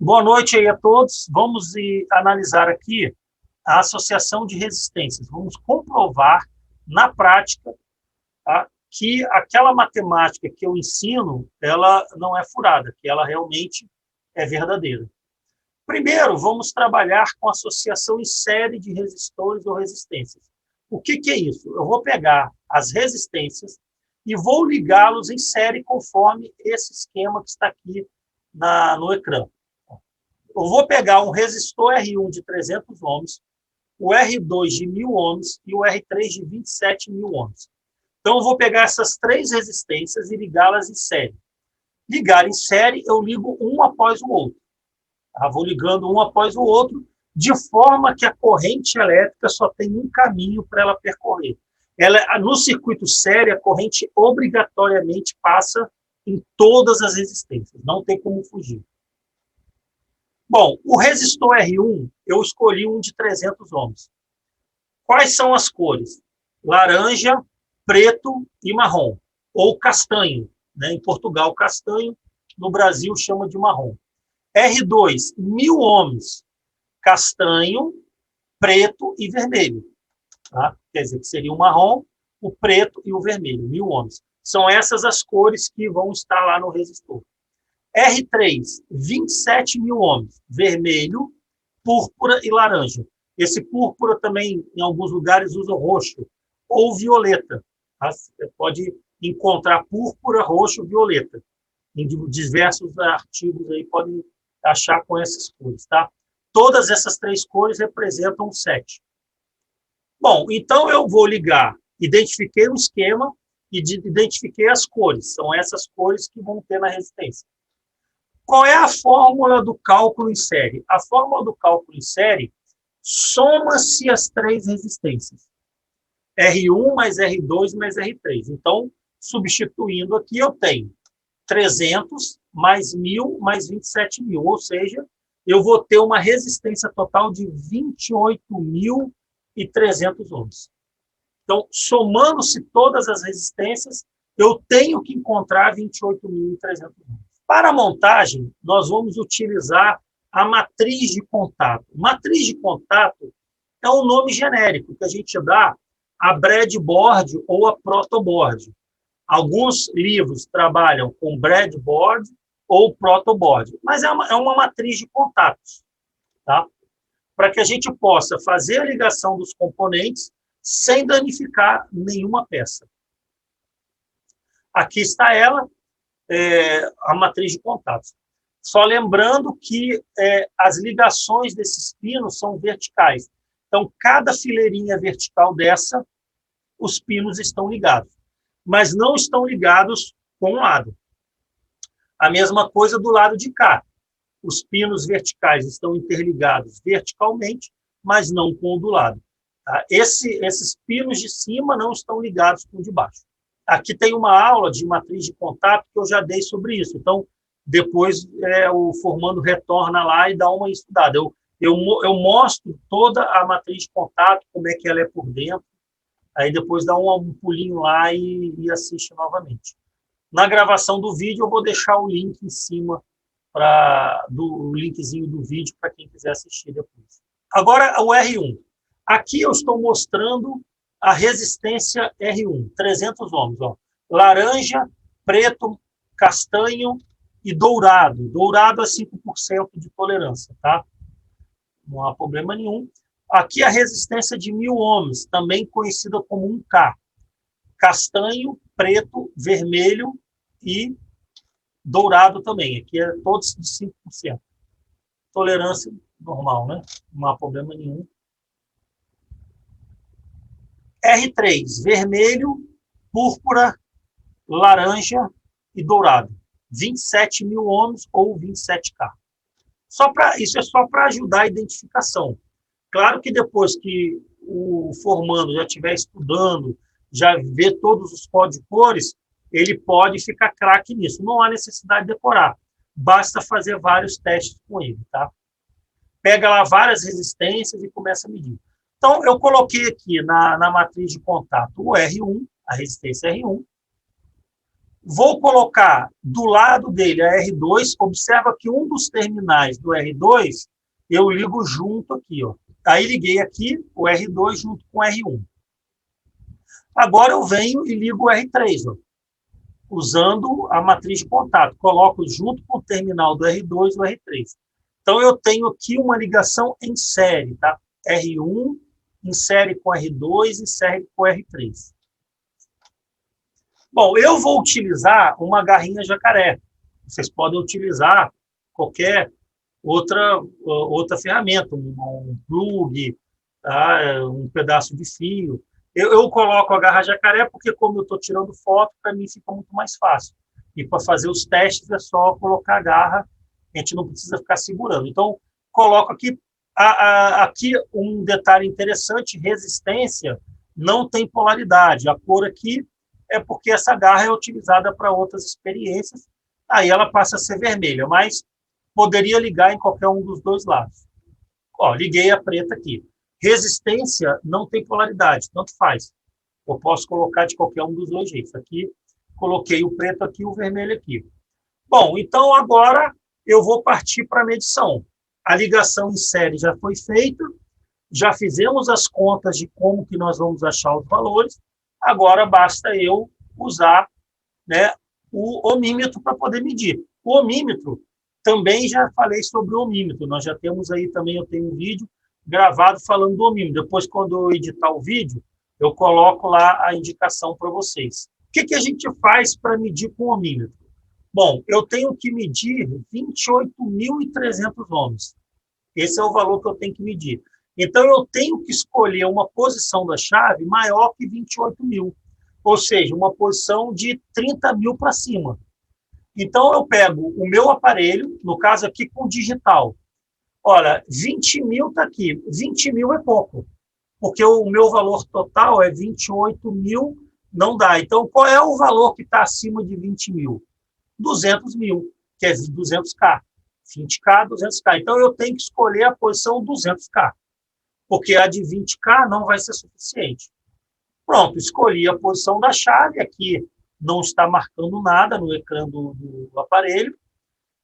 Boa noite aí a todos. Vamos analisar aqui a associação de resistências. Vamos comprovar na prática, tá, que aquela matemática que eu ensino, ela não é furada, que ela realmente é verdadeira. Primeiro, vamos trabalhar com associação em série de resistores ou resistências. O que é isso? Eu vou pegar as resistências e vou ligá-los em série conforme esse esquema que está aqui no ecrã. Eu vou pegar um resistor R1 de 300 ohms, o R2 de 1.000 ohms e o R3 de 27.000 ohms. Então, eu vou pegar essas três resistências e ligá-las em série. Ligar em série, eu ligo um após o outro. Tá? Vou ligando um após o outro, de forma que a corrente elétrica só tem um caminho para ela percorrer. No circuito série, a corrente obrigatoriamente passa em todas as resistências. Não tem como fugir. Bom, o resistor R1, eu escolhi um de 300 ohms. Quais são as cores? Laranja, preto e marrom. Ou castanho. Né? Em Portugal, castanho. No Brasil, chama de marrom. R2, 1.000 ohms. Castanho, preto e vermelho. Tá? Quer dizer, que seria o marrom, o preto e o vermelho, 1.000 ohms. São essas as cores que vão estar lá no resistor. R3, 27.000 ohms, vermelho, púrpura e laranja. Esse púrpura também, em alguns lugares, usa roxo ou violeta. Tá? Você pode encontrar púrpura, roxo, violeta. Em diversos artigos aí podem achar com essas cores. Tá? Todas essas três cores representam um 7. Bom, então eu vou ligar, identifiquei o esquema e identifiquei as cores. São essas cores que vão ter na resistência. Qual é a fórmula do cálculo em série? A fórmula do cálculo em série soma-se as três resistências. R1 mais R2 mais R3. Então, substituindo aqui, eu tenho 300 mais 1.000 mais 27.000. Ou seja, eu vou ter uma resistência total de 28.300 ohms. Então, somando-se todas as resistências, eu tenho que encontrar 28.300 ohms. Para a montagem, nós vamos utilizar a matriz de contato. Matriz de contato é um nome genérico que a gente dá a breadboard ou a protoboard. Alguns livros trabalham com breadboard ou protoboard, mas é uma matriz de contatos, tá? Para que a gente possa fazer a ligação dos componentes sem danificar nenhuma peça. Aqui está ela. A matriz de contatos. Só lembrando que as ligações desses pinos são verticais. Então, cada fileirinha vertical dessa, os pinos estão ligados. Mas não estão ligados com um lado. A mesma coisa do lado de cá. Os pinos verticais estão interligados verticalmente, mas não com o do lado. Tá? Esses pinos de cima não estão ligados com o de baixo. Aqui tem uma aula de matriz de contato que eu já dei sobre isso. Então, depois o formando retorna lá e dá uma estudada. Eu mostro toda a matriz de contato, como é que ela é por dentro. Aí depois dá um pulinho lá e assiste novamente. Na gravação do vídeo, eu vou deixar o link em cima, o linkzinho do vídeo para quem quiser assistir depois. Agora, o R1. Aqui eu estou mostrando a resistência R1, 300 ohms. Ó. Laranja, preto, castanho e dourado. Dourado é 5% de tolerância, tá? Não há problema nenhum. Aqui a resistência de 1.000 ohms, também conhecida como 1K. Castanho, preto, vermelho e dourado também. Aqui é todos de 5%. Tolerância normal, né? Não há problema nenhum. R3, vermelho, púrpura, laranja e dourado. 27.000 ohms ou 27K. Isso é só para ajudar a identificação. Claro que depois que o formando já estiver estudando, já vê todos os códigos de cores, ele pode ficar craque nisso. Não há necessidade de decorar. Basta fazer vários testes com ele. Tá? Pega lá várias resistências e começa a medir. Então, eu coloquei aqui na matriz de contato o R1, a resistência R1, Vou colocar do lado dele a R2, observa que um dos terminais do R2 eu ligo junto aqui, ó. Aí liguei aqui o R2 junto com o R1. Agora eu venho e ligo o R3, ó, usando a matriz de contato. Coloco junto com o terminal do R2 o R3. Então eu tenho aqui uma ligação em série, tá? R1 em série com R2 em série com R3. Bom, eu vou utilizar uma garrinha jacaré. Vocês podem utilizar qualquer outra ferramenta, um plug, tá? Um pedaço de fio. Eu coloco a garra jacaré porque, como eu estou tirando foto, para mim fica muito mais fácil. E para fazer os testes é só colocar a garra, a gente não precisa ficar segurando. Então, coloco aqui, aqui um detalhe interessante, resistência não tem polaridade. A cor aqui é porque essa garra é utilizada para outras experiências, aí ela passa a ser vermelha, mas poderia ligar em qualquer um dos dois lados. Ó, liguei a preta aqui. Resistência não tem polaridade, tanto faz. Eu posso colocar de qualquer um dos dois jeitos. Aqui, coloquei o preto aqui e o vermelho aqui. Bom, então agora eu vou partir para a medição. A ligação em série já foi feita, já fizemos as contas de como que nós vamos achar os valores, agora basta eu usar, né, o ohmímetro para poder medir. O ohmímetro, também já falei sobre o ohmímetro, nós já temos aí também, eu tenho um vídeo gravado falando do ohmímetro. Depois, quando eu editar o vídeo, eu coloco lá a indicação para vocês. O que a gente faz para medir com o ohmímetro? Bom, eu tenho que medir 28.300 ohms. Esse é o valor que eu tenho que medir. Então, eu tenho que escolher uma posição da chave maior que 28.000, ou seja, uma posição de 30.000 para cima. Então, eu pego o meu aparelho, no caso aqui com digital. Olha, 20.000 está aqui. 20.000 é pouco, porque o meu valor total é 28.000, não dá. Então, qual é o valor que está acima de 20.000? 200.000, que é 200K. 20K, 200K. Então, eu tenho que escolher a posição 200K, porque a de 20K não vai ser suficiente. Pronto, escolhi a posição da chave, aqui não está marcando nada no ecrã do aparelho,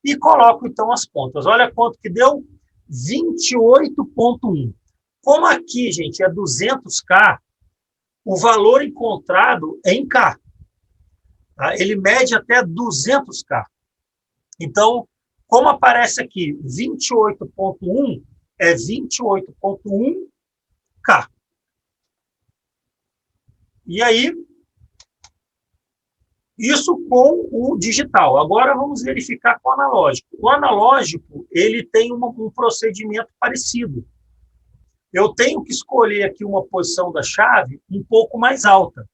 e coloco, então, as contas. Olha quanto que deu, 28,1. Como aqui, gente, é 200K, o valor encontrado é em K. Tá? Ele mede até 200K. Então, como aparece aqui 28,1, é 28,1K. E aí, isso com o digital. Agora vamos verificar com o analógico. O analógico, ele tem um procedimento parecido. Eu tenho que escolher aqui uma posição da chave um pouco mais alta.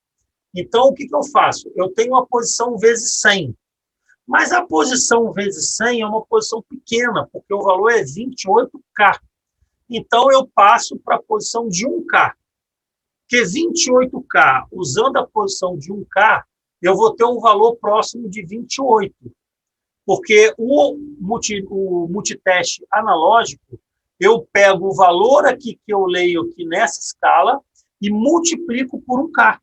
Então, o que eu faço? Eu tenho uma posição vezes 100. Mas a posição vezes 100 é uma posição pequena, porque o valor é 28K. Então, eu passo para a posição de 1K. Porque 28K, usando a posição de 1K, eu vou ter um valor próximo de 28. Porque o multiteste analógico, eu pego o valor aqui que eu leio aqui nessa escala e multiplico por 1K.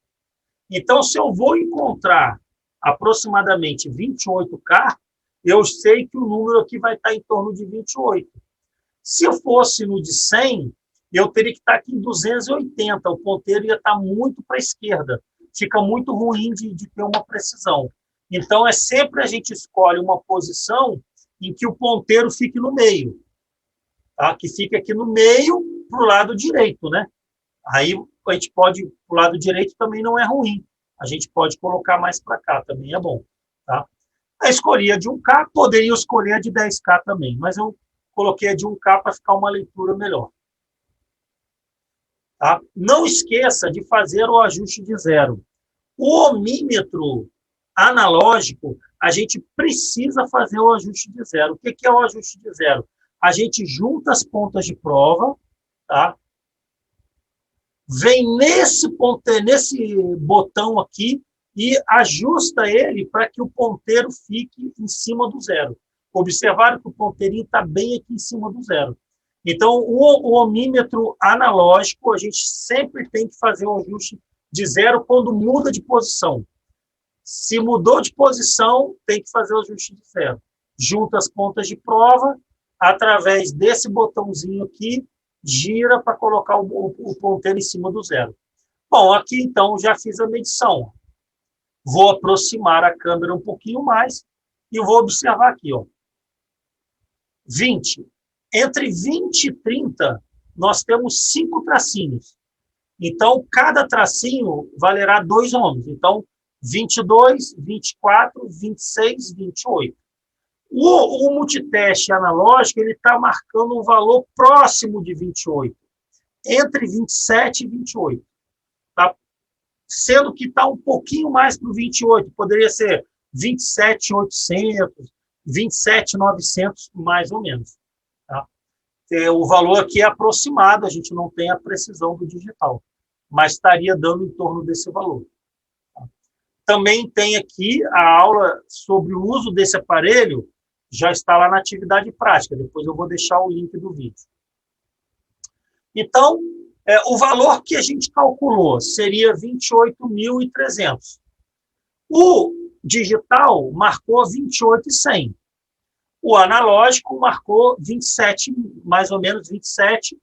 Então, se eu vou encontrar aproximadamente 28K, eu sei que o número aqui vai estar em torno de 28. Se eu fosse no de 100, eu teria que estar aqui em 280, o ponteiro ia estar muito para a esquerda. Fica muito ruim de ter uma precisão. Então, é sempre a gente escolhe uma posição em que o ponteiro fique no meio. Tá? Que fique aqui no meio, para o lado direito, né? Aí, a gente pode, para o lado direito também não é ruim. A gente pode colocar mais para cá, também é bom. Tá? Eu escolhi a de 1K, poderia escolher a de 10K também, mas eu coloquei a de 1K para ficar uma leitura melhor. Tá? Não esqueça de fazer o ajuste de zero. O ohmímetro analógico, a gente precisa fazer o ajuste de zero. O que é o ajuste de zero? A gente junta as pontas de prova, tá? Vem nesse botão aqui e ajusta ele para que o ponteiro fique em cima do zero. Observaram que o ponteirinho está bem aqui em cima do zero. Então, o ohmímetro analógico, a gente sempre tem que fazer um ajuste de zero quando muda de posição. Se mudou de posição, tem que fazer o ajuste de ferro. Junta as pontas de prova, através desse botãozinho aqui, gira para colocar o ponteiro em cima do zero. Bom, aqui então já fiz a medição. Vou aproximar a câmera um pouquinho mais e vou observar aqui, ó. 20. Entre 20 e 30, nós temos 5 tracinhos. Então, cada tracinho valerá 2 ohms. Então, 22, 24, 26, 28. O multiteste analógico ele está marcando um valor próximo de 28, entre 27 e 28. Tá? Sendo que está um pouquinho mais para o 28, poderia ser 27.800, 27.900, mais ou menos. Tá? O valor aqui é aproximado, a gente não tem a precisão do digital, mas estaria dando em torno desse valor. Tá? Também tem aqui a aula sobre o uso desse aparelho, já está lá na atividade prática, depois eu vou deixar o link do vídeo. Então, o valor que a gente calculou seria 28.300. O digital marcou 28.100. O analógico marcou 27, mais ou menos 27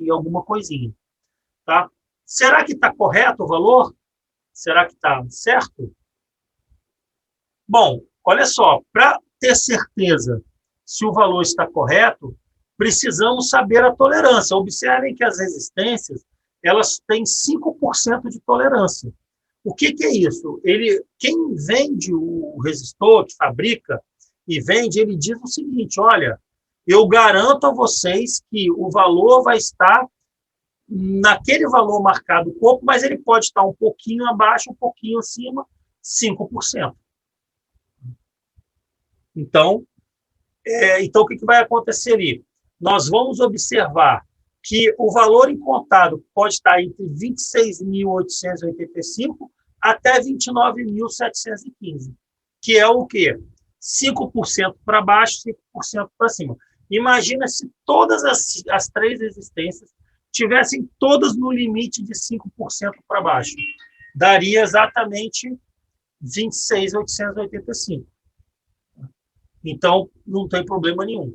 e alguma coisinha. Tá? Será que está correto o valor? Será que está certo? Bom, olha só, para ter certeza se o valor está correto, precisamos saber a tolerância. Observem que as resistências elas têm 5% de tolerância. O que é isso? Quem vende o resistor, que fabrica e vende, ele diz o seguinte, olha, eu garanto a vocês que o valor vai estar naquele valor marcado no corpo, mas ele pode estar um pouquinho abaixo, um pouquinho acima, 5%. Então, o que vai acontecer ali? Nós vamos observar que o valor em contado pode estar entre 26.885 até 29.715, que é o quê? 5% para baixo, 5% para cima. Imagina se todas as 3 resistências tivessem todas no limite de 5% para baixo. Daria exatamente 26.885. Então, não tem problema nenhum.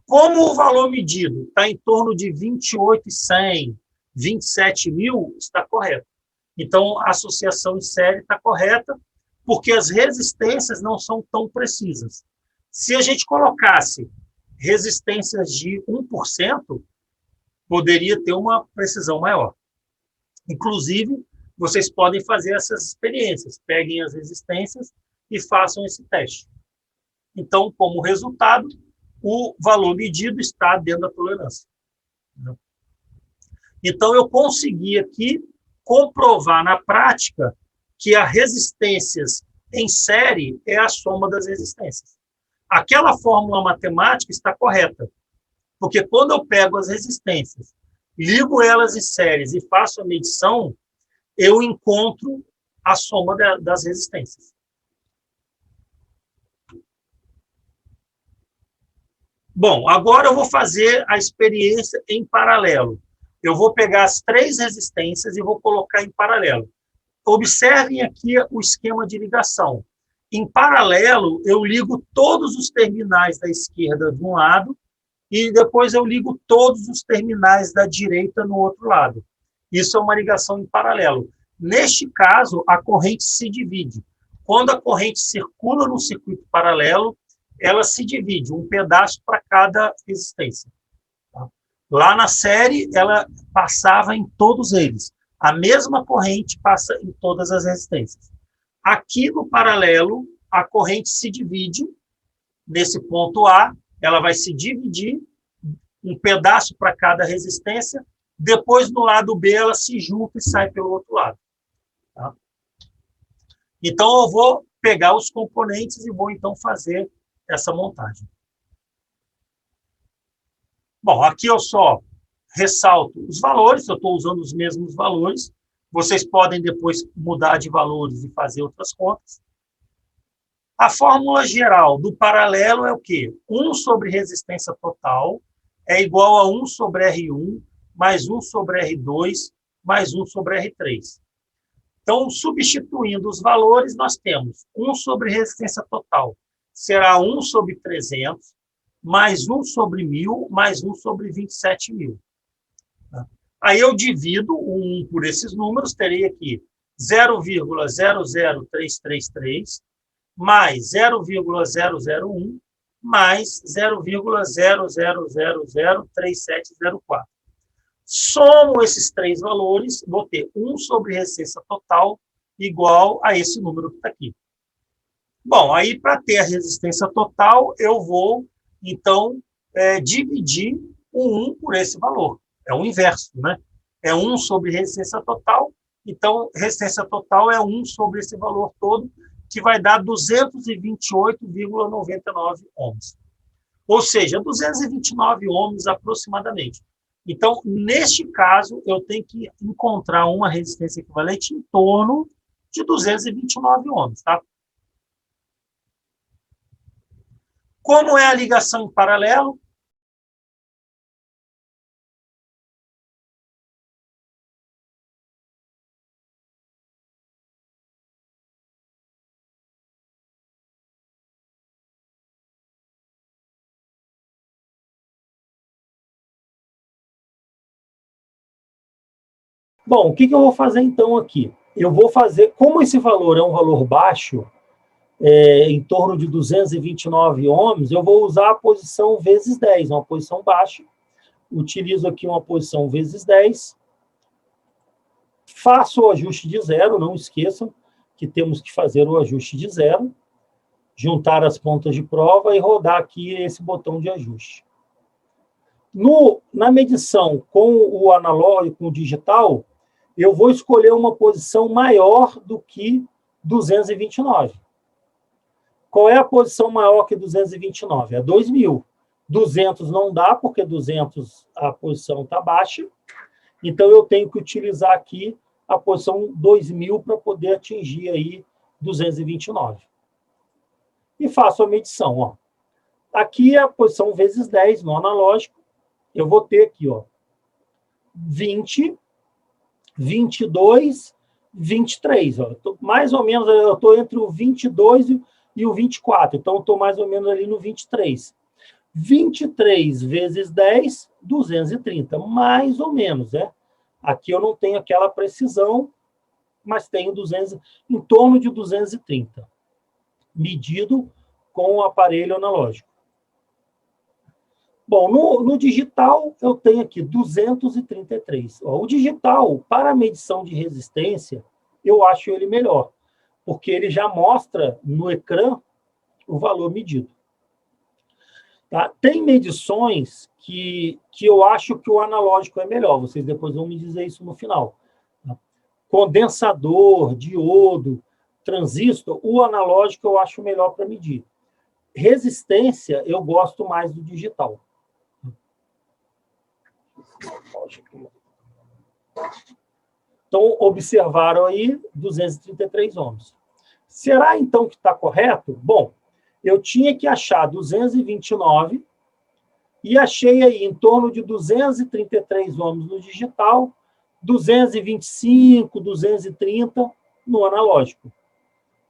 Como o valor medido está em torno de 28.100, 27.000, está correto. Então, a associação em série está correta, porque as resistências não são tão precisas. Se a gente colocasse resistências de 1%, poderia ter uma precisão maior. Inclusive, vocês podem fazer essas experiências. Peguem as resistências e façam esse teste. Então, como resultado, o valor medido está dentro da tolerância. Então, eu consegui aqui comprovar na prática que as resistências em série é a soma das resistências. Aquela fórmula matemática está correta, porque quando eu pego as resistências, ligo elas em séries e faço a medição, eu encontro a soma das resistências. Bom, agora eu vou fazer a experiência em paralelo. Eu vou pegar as 3 resistências e vou colocar em paralelo. Observem aqui o esquema de ligação. Em paralelo, eu ligo todos os terminais da esquerda de um lado e depois eu ligo todos os terminais da direita no outro lado. Isso é uma ligação em paralelo. Neste caso, a corrente se divide. Quando a corrente circula no circuito paralelo, ela se divide, um pedaço para cada resistência. Lá na série, ela passava em todos eles. A mesma corrente passa em todas as resistências. Aqui no paralelo, a corrente se divide, nesse ponto A, ela vai se dividir, um pedaço para cada resistência, depois no lado B ela se junta e sai pelo outro lado. Tá? Então, eu vou pegar os componentes e vou, então, fazer essa montagem. Bom, aqui eu só ressalto os valores, eu estou usando os mesmos valores, vocês podem depois mudar de valores e fazer outras contas. A fórmula geral do paralelo é o quê? 1 sobre resistência total é igual a 1 sobre R1, mais 1 sobre R2, mais 1 sobre R3. Então, substituindo os valores, nós temos 1 sobre resistência total, será 1 sobre 300, mais 1 sobre 1.000, mais 1 sobre 27.000. Aí eu divido o 1 por esses números, teria aqui 0,00333 mais 0,001 mais 0,00003704. Somo esses três valores, vou ter 1 sobre resistência total igual a esse número que está aqui. Bom, aí para ter a resistência total, eu vou, então, dividir o 1 por esse valor. É o inverso, né? É 1 sobre resistência total, então, resistência total é 1 sobre esse valor todo, que vai dar 228,99 ohms. Ou seja, 229 ohms aproximadamente. Então, neste caso, eu tenho que encontrar uma resistência equivalente em torno de 229 ohms, tá? Como é a ligação em paralelo? Bom, o que eu vou fazer então aqui? Eu vou fazer, como esse valor é um valor baixo, em torno de 229 ohms, eu vou usar a posição vezes 10, uma posição baixa. Utilizo aqui uma posição vezes 10. Faço o ajuste de zero, não esqueçam que temos que fazer o ajuste de zero, juntar as pontas de prova e rodar aqui esse botão de ajuste. Na medição com o analógico, com o digital, eu vou escolher uma posição maior do que 229. Qual é a posição maior que 229? É 2.000. 200 não dá, porque 200 a posição está baixa. Então, eu tenho que utilizar aqui a posição 2.000 para poder atingir aí 229. E faço a medição. Ó. Aqui é a posição vezes 10 no analógico. Eu vou ter aqui, ó, 20, 22, 23. Ó. Mais ou menos, eu estou entre o 22 e o 24. Então, eu estou mais ou menos ali no 23. 23 vezes 10, 230. Mais ou menos, né? Aqui eu não tenho aquela precisão, mas tenho 200, em torno de 230. Medido com o aparelho analógico. Bom, no digital, eu tenho aqui 233. Ó, o digital, para medição de resistência, eu acho ele melhor, porque ele já mostra no ecrã o valor medido. Tá? Tem medições que eu acho que o analógico é melhor, vocês depois vão me dizer isso no final. Tá? Condensador, diodo, transistor, o analógico eu acho melhor para medir. Resistência, eu gosto mais do digital. Então, observaram aí 233 ohms. Será, então, que está correto? Bom, eu tinha que achar 229 e achei aí em torno de 233 ohms no digital, 225, 230 no analógico.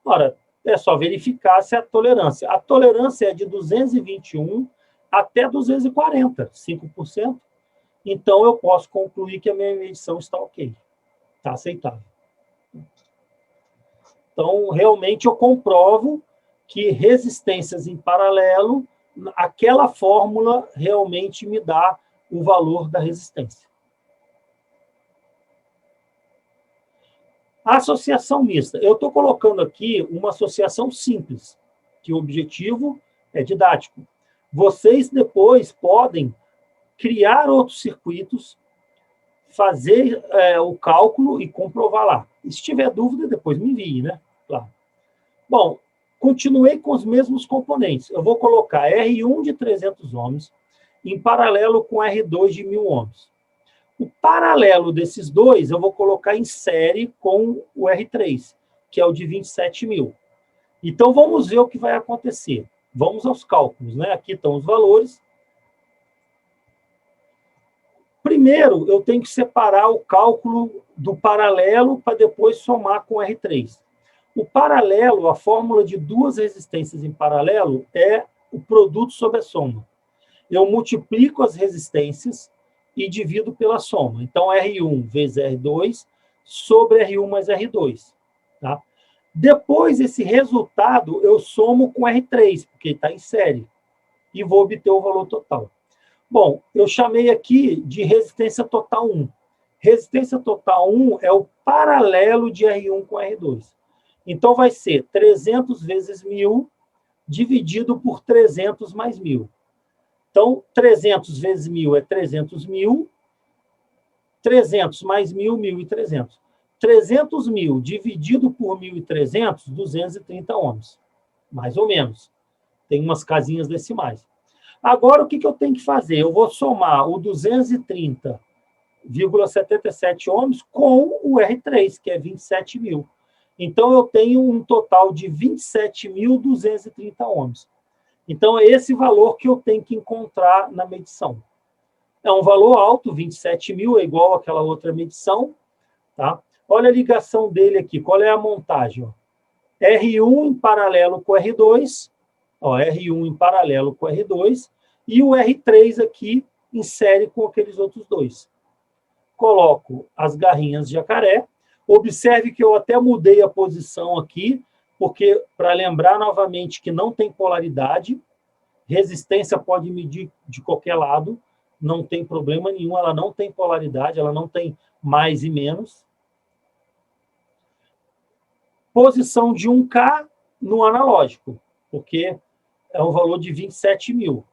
Ora, é só verificar se a tolerância. A tolerância é de 221 até 240, 5%. Então, eu posso concluir que a minha medição está ok. Está aceitável. Então, realmente, eu comprovo que resistências em paralelo, aquela fórmula realmente me dá o valor da resistência. A associação mista. Eu estou colocando aqui uma associação simples, que o objetivo é didático. Vocês depois podem criar outros circuitos, fazer o cálculo e comprovar lá. E se tiver dúvida, depois me envie, né? Claro. Bom, continuei com os mesmos componentes. Eu vou colocar R1 de 300 ohms em paralelo com R2 de 1.000 ohms. O paralelo desses dois eu vou colocar em série com o R3, que é o de 27.000. Então, vamos ver o que vai acontecer. Vamos aos cálculos, né? Aqui estão os valores. Primeiro, eu tenho que separar o cálculo do paralelo para depois somar com R3. O paralelo, a fórmula de duas resistências em paralelo é o produto sobre a soma. Eu multiplico as resistências e divido pela soma. Então, R1 vezes R2 sobre R1 mais R2. Tá? Depois, esse resultado eu somo com R3, porque está em série, e vou obter o valor total. Bom, eu chamei aqui de resistência total 1. Resistência total 1 é o paralelo de R1 com R2. Então, vai ser 300 vezes 1.000 dividido por 300 mais 1.000. Então, 300 vezes 1.000 é 300.000, 300 mais 1.000, 1.300. 300.000 dividido por 1.300, 230 ohms, mais ou menos. Tem umas casinhas decimais. Agora, o que eu tenho que fazer? Eu vou somar o 230,77 ohms com o R3, que é 27.000. Então, eu tenho um total de 27.230 ohms. Então, é esse valor que eu tenho que encontrar na medição. É um valor alto, 27.000, é igual àquela outra medição. Tá? Olha a ligação dele aqui. Qual é a montagem? Ó. R1 em paralelo com R2. Ó, R1 em paralelo com R2. E o R3 aqui em série com aqueles outros dois. Coloco as garrinhas de jacaré. Observe que eu até mudei a posição aqui, porque, para lembrar novamente que não tem polaridade, resistência pode medir de qualquer lado, não tem problema nenhum, ela não tem polaridade, ela não tem mais e menos. Posição de 1K no analógico, porque é um valor de 27.000.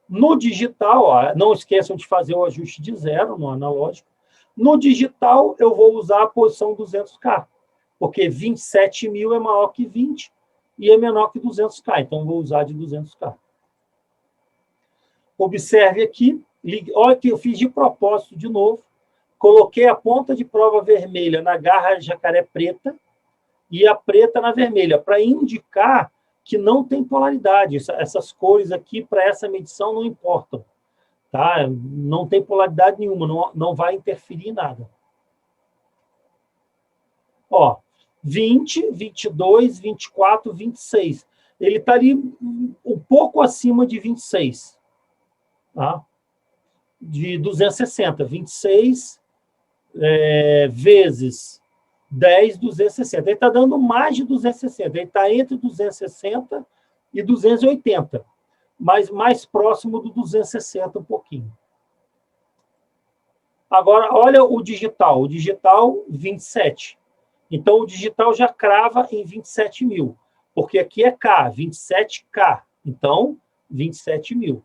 No digital, ó, não esqueçam de fazer o ajuste de zero no analógico. No digital, eu vou usar a posição 200K, porque 27.000 é maior que 20 e é menor que 200K, então eu vou usar de 200K. Observe aqui, olha que eu fiz de propósito de novo, coloquei a ponta de prova vermelha na garra jacaré preta e a preta na vermelha, para indicar que não tem polaridade. Essas cores aqui, para essa medição, não importam. Tá? Não tem polaridade nenhuma, não vai interferir em nada. Ó, 20, 22, 24, 26. Ele está ali um pouco acima de 26. Tá? De 260. 26 vezes 10, 260. Ele está dando mais de 260. Ele está entre 260 e 280. Mas mais próximo do 260 um pouquinho. Agora, olha o digital. O digital, 27. Então, o digital já crava em 27.000. Porque aqui é K, 27K. Então, 27.000.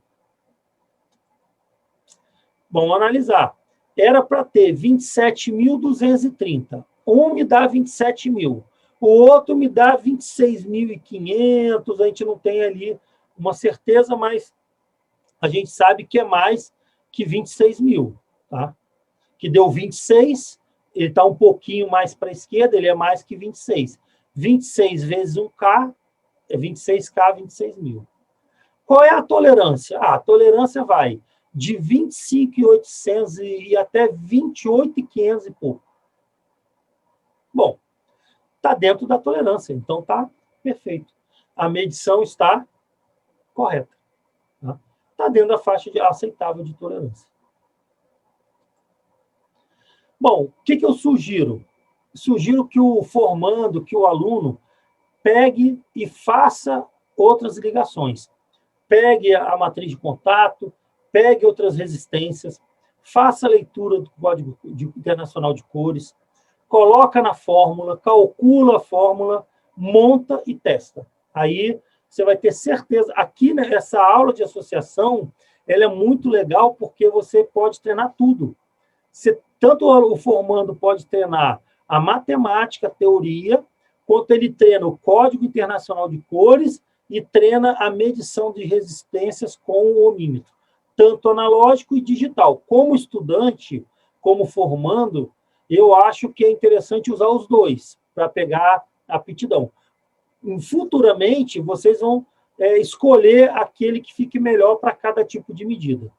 Vamos analisar. Era para ter 27.230. Um me dá 27.000. O outro me dá 26.500. A gente não tem ali uma certeza, mas a gente sabe que é mais que 26.000. Tá? Que deu 26, ele está um pouquinho mais para a esquerda, ele é mais que 26. 26 vezes 1K é 26K, 26.000. Qual é a tolerância? A tolerância vai de 25.800 e até 28.500 e pouco. Bom, está dentro da tolerância, então está perfeito. A medição está correta. Está dentro da faixa aceitável de tolerância. Bom, o que eu sugiro? Sugiro que o formando, que o aluno, pegue e faça outras ligações. Pegue a matriz de contato, pegue outras resistências, faça a leitura do Código Internacional de Cores, coloca na fórmula, calcula a fórmula, monta e testa. Aí você vai ter certeza. Aqui, nessa aula de associação, ela é muito legal porque você pode treinar tudo. Tanto o formando pode treinar a matemática, a teoria, quanto ele treina o Código Internacional de Cores e treina a medição de resistências com o ohmímetro, tanto analógico e digital. Como estudante, como formando, eu acho que é interessante usar os dois para pegar a aptidão. Futuramente, vocês vão escolher aquele que fique melhor para cada tipo de medida.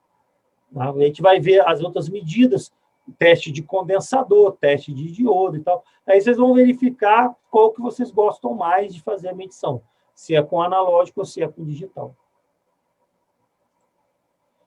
A gente vai ver as outras medidas, teste de condensador, teste de diodo e tal. Aí vocês vão verificar qual que vocês gostam mais de fazer a medição, se é com analógico ou se é com digital.